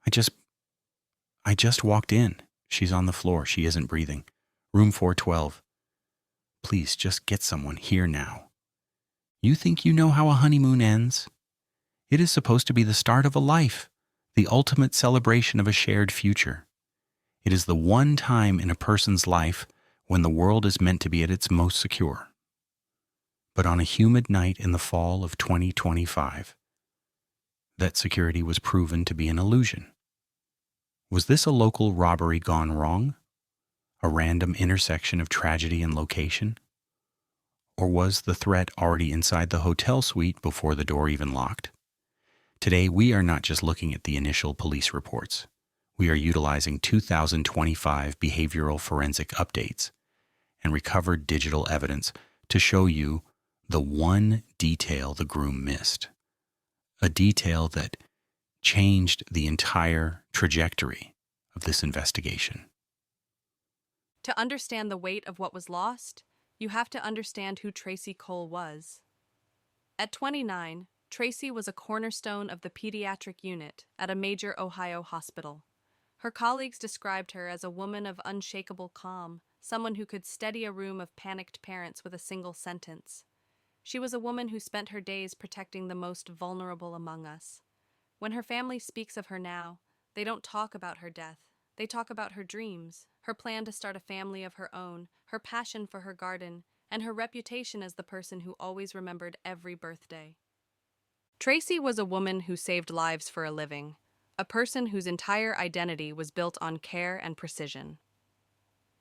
I just I just walked in. She's on the floor. She isn't breathing. Room 412. Please just get someone here now. You think you know how a honeymoon ends? It is supposed to be the start of a life, the ultimate celebration of a shared future. It is the one time in a person's life when the world is meant to be at its most secure. But on a humid night in the fall of 2025, that security was proven to be an illusion. Was this a local robbery gone wrong? A random intersection of tragedy and location? Or was the threat already inside the hotel suite before the door even locked? Today, we are not just looking at the initial police reports. We are utilizing 2025 behavioral forensic updates and recovered digital evidence to show you the one detail the groom missed. A detail that changed the entire trajectory of this investigation. To understand the weight of what was lost, you have to understand who Tracy Cole was. At 29, Tracy was a cornerstone of the pediatric unit at a major Ohio hospital. Her colleagues described her as a woman of unshakable calm, someone who could steady a room of panicked parents with a single sentence. She was a woman who spent her days protecting the most vulnerable among us. When her family speaks of her now, they don't talk about her death. They talk about her dreams, her plan to start a family of her own, her passion for her garden, and her reputation as the person who always remembered every birthday. Tracy was a woman who saved lives for a living, a person whose entire identity was built on care and precision.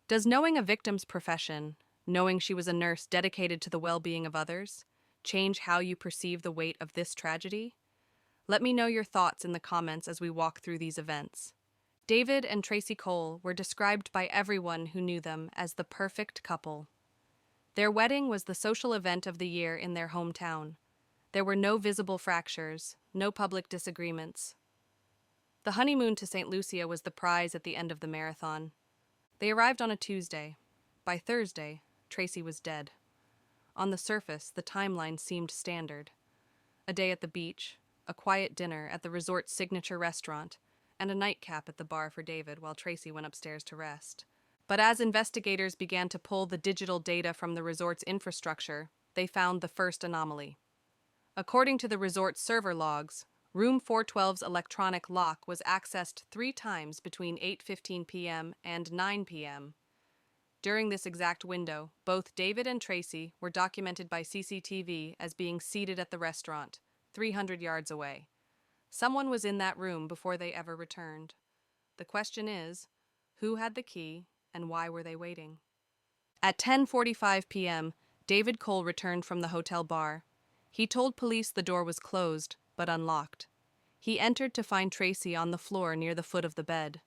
Does knowing a victim's profession, knowing she was a nurse dedicated to the well-being of others, change how you perceive the weight of this tragedy? Let me know your thoughts in the comments as we walk through these events. David and Tracy Cole were described by everyone who knew them as the perfect couple. Their wedding was the social event of the year in their hometown. There were no visible fractures, no public disagreements. The honeymoon to St. Lucia was the prize at the end of the marathon. They arrived on a Tuesday. By Thursday, Tracy was dead. On the surface, the timeline seemed standard. A day at the beach, a quiet dinner at the resort's signature restaurant, and a nightcap at the bar for David while Tracy went upstairs to rest. But as investigators began to pull the digital data from the resort's infrastructure, they found the first anomaly. According to the resort's server logs, Room 412's electronic lock was accessed 3 times between 8:15 p.m. and 9 p.m. During this exact window, both David and Tracy were documented by CCTV as being seated at the restaurant, 300 yards away. Someone was in that room before they ever returned. The question is, who had the key and why were they waiting? At 10:45 p.m., David Cole returned from the hotel bar. He told police the door was closed, but unlocked. He entered to find Tracy on the floor near the foot of the bed.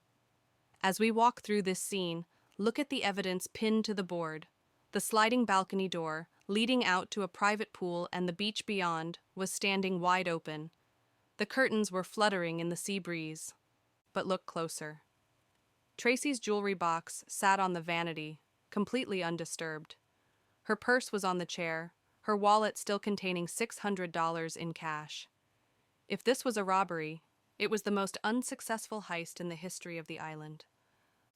As we walk through this scene, look at the evidence pinned to the board. The sliding balcony door, leading out to a private pool and the beach beyond, was standing wide open. The curtains were fluttering in the sea breeze. But look closer. Tracy's jewelry box sat on the vanity, completely undisturbed. Her purse was on the chair, her wallet still containing $600 in cash. If this was a robbery, it was the most unsuccessful heist in the history of the island.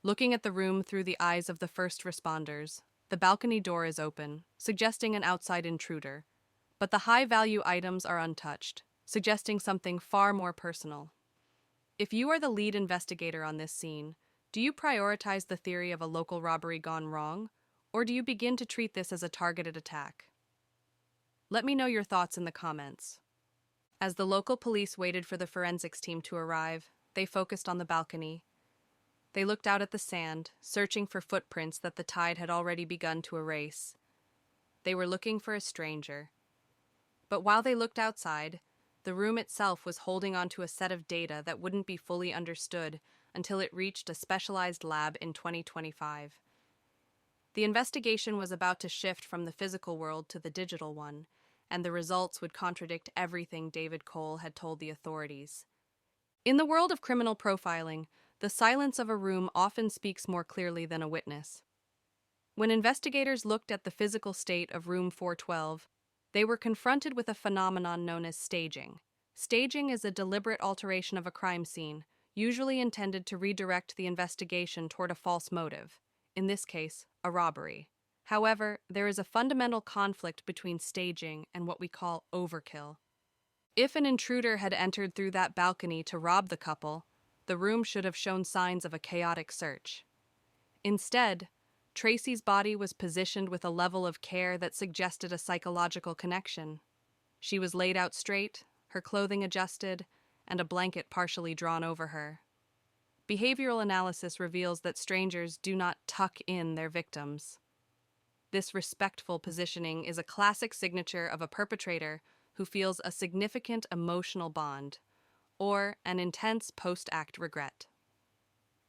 Looking at the room through the eyes of the first responders, the balcony door is open, suggesting an outside intruder, but the high-value items are untouched, suggesting something far more personal. If you are the lead investigator on this scene, do you prioritize the theory of a local robbery gone wrong, or do you begin to treat this as a targeted attack? Let me know your thoughts in the comments. As the local police waited for the forensics team to arrive, they focused on the balcony. They looked out at the sand, searching for footprints that the tide had already begun to erase. They were looking for a stranger. But while they looked outside, the room itself was holding onto a set of data that wouldn't be fully understood until it reached a specialized lab in 2025. The investigation was about to shift from the physical world to the digital one, and the results would contradict everything David Cole had told the authorities. In the world of criminal profiling, the silence of a room often speaks more clearly than a witness. When investigators looked at the physical state of room 412, they were confronted with a phenomenon known as staging. Staging is a deliberate alteration of a crime scene, usually intended to redirect the investigation toward a false motive, in this case, a robbery. However, there is a fundamental conflict between staging and what we call overkill. If an intruder had entered through that balcony to rob the couple, the room should have shown signs of a chaotic search. Instead, Tracy's body was positioned with a level of care that suggested a psychological connection. She was laid out straight, her clothing adjusted, and a blanket partially drawn over her. Behavioral analysis reveals that strangers do not tuck in their victims. This respectful positioning is a classic signature of a perpetrator who feels a significant emotional bond, or an intense post-act regret.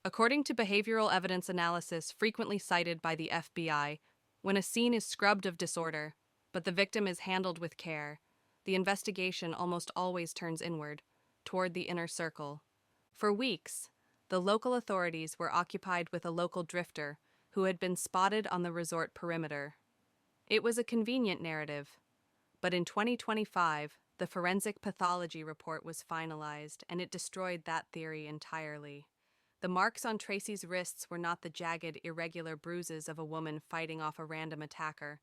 According to behavioral evidence analysis frequently cited by the FBI, when a scene is scrubbed of disorder, but the victim is handled with care, the investigation almost always turns inward, toward the inner circle. For weeks, the local authorities were occupied with a local drifter who had been spotted on the resort perimeter. It was a convenient narrative, but in 2025, the forensic pathology report was finalized and it destroyed that theory entirely. The marks on Tracy's wrists were not the jagged, irregular bruises of a woman fighting off a random attacker.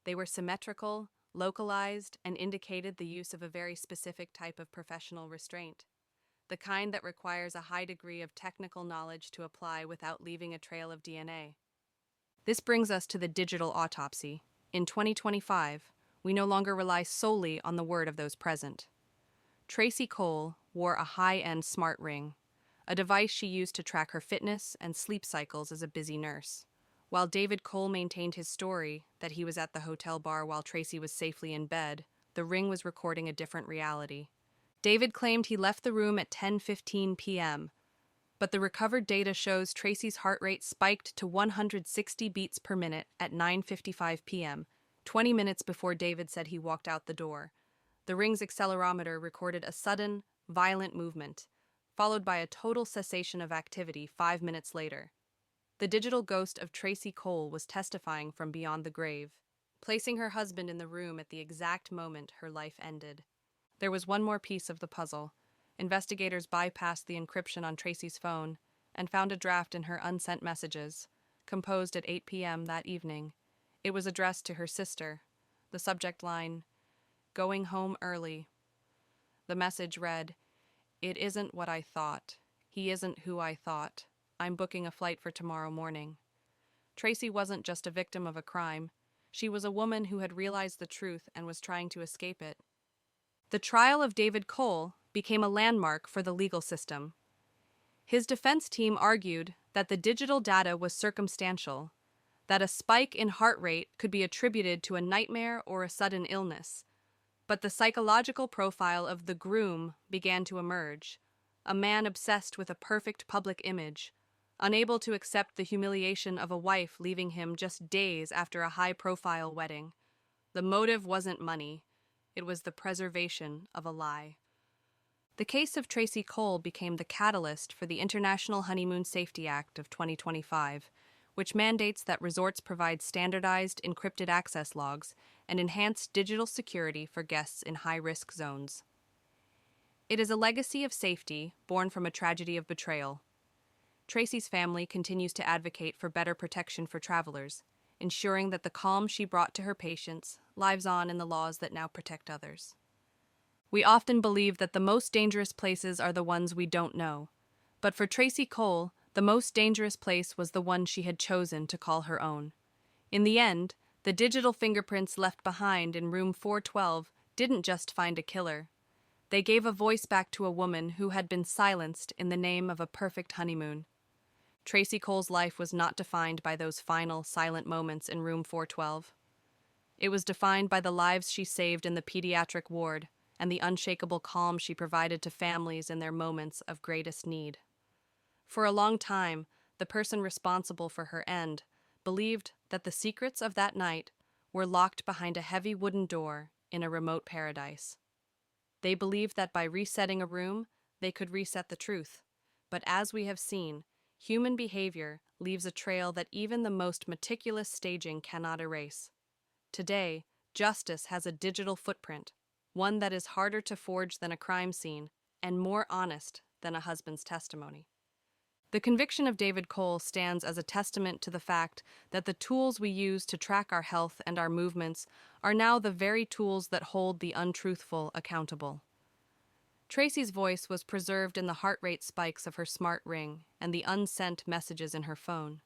They were symmetrical, localized, and indicated the use of a very specific type of professional restraint, the kind that requires a high degree of technical knowledge to apply without leaving a trail of DNA. This brings us to the digital autopsy. In 2025, we no longer rely solely on the word of those present. Tracy Cole wore a high-end smart ring, a device she used to track her fitness and sleep cycles as a busy nurse. While David Cole maintained his story that he was at the hotel bar while Tracy was safely in bed, the ring was recording a different reality. David claimed he left the room at 10:15 p.m., but the recovered data shows Tracy's heart rate spiked to 160 beats per minute at 9:55 p.m., 20 minutes before David said he walked out the door. The ring's accelerometer recorded a sudden, violent movement, followed by a total cessation of activity 5 minutes later. The digital ghost of Tracy Cole was testifying from beyond the grave, placing her husband in the room at the exact moment her life ended. There was one more piece of the puzzle. Investigators bypassed the encryption on Tracy's phone and found a draft in her unsent messages, composed at 8 p.m. that evening. It was addressed to her sister. The subject line, "Going home early." The message read, "It isn't what I thought. He isn't who I thought. I'm booking a flight for tomorrow morning." Tracy wasn't just a victim of a crime. She was a woman who had realized the truth and was trying to escape it. The trial of David Cole became a landmark for the legal system. His defense team argued that the digital data was circumstantial, that a spike in heart rate could be attributed to a nightmare or a sudden illness. But the psychological profile of the groom began to emerge, a man obsessed with a perfect public image, unable to accept the humiliation of a wife leaving him just days after a high-profile wedding. The motive wasn't money. It was the preservation of a lie. The case of Tracy Cole became the catalyst for the International Honeymoon Safety Act of 2025, which mandates that resorts provide standardized encrypted access logs and enhanced digital security for guests in high-risk zones. It is a legacy of safety born from a tragedy of betrayal. Tracy's family continues to advocate for better protection for travelers, ensuring that the calm she brought to her patients lives on in the laws that now protect others. We often believe that the most dangerous places are the ones we don't know. But for Tracy Cole, the most dangerous place was the one she had chosen to call her own. In the end, the digital fingerprints left behind in room 412 didn't just find a killer. They gave a voice back to a woman who had been silenced in the name of a perfect honeymoon. Tracy Cole's life was not defined by those final, silent moments in room 412. It was defined by the lives she saved in the pediatric ward and the unshakable calm she provided to families in their moments of greatest need. For a long time, the person responsible for her end believed that the secrets of that night were locked behind a heavy wooden door in a remote paradise. They believed that by resetting a room, they could reset the truth. But as we have seen, human behavior leaves a trail that even the most meticulous staging cannot erase. Today, justice has a digital footprint, one that is harder to forge than a crime scene and more honest than a husband's testimony. The conviction of David Cole stands as a testament to the fact that the tools we use to track our health and our movements are now the very tools that hold the untruthful accountable. Tracy's voice was preserved in the heart rate spikes of her smart ring and the unsent messages in her phone.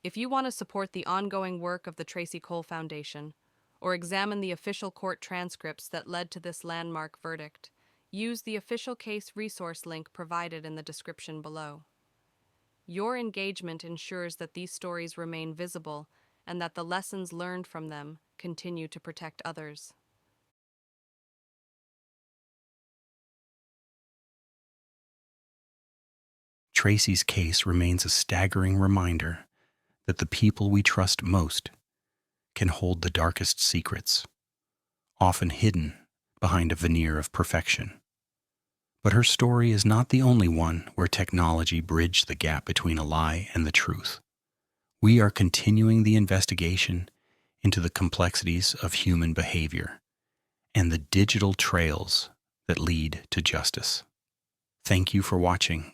If you want to support the ongoing work of the Tracy Cole Foundation, or examine the official court transcripts that led to this landmark verdict, use the official case resource link provided in the description below. Your engagement ensures that these stories remain visible and that the lessons learned from them continue to protect others. Tracy's case remains a staggering reminder that the people we trust most can hold the darkest secrets, often hidden behind a veneer of perfection. But her story is not the only one where technology bridged the gap between a lie and the truth. We are continuing the investigation into the complexities of human behavior and the digital trails that lead to justice. Thank you for watching.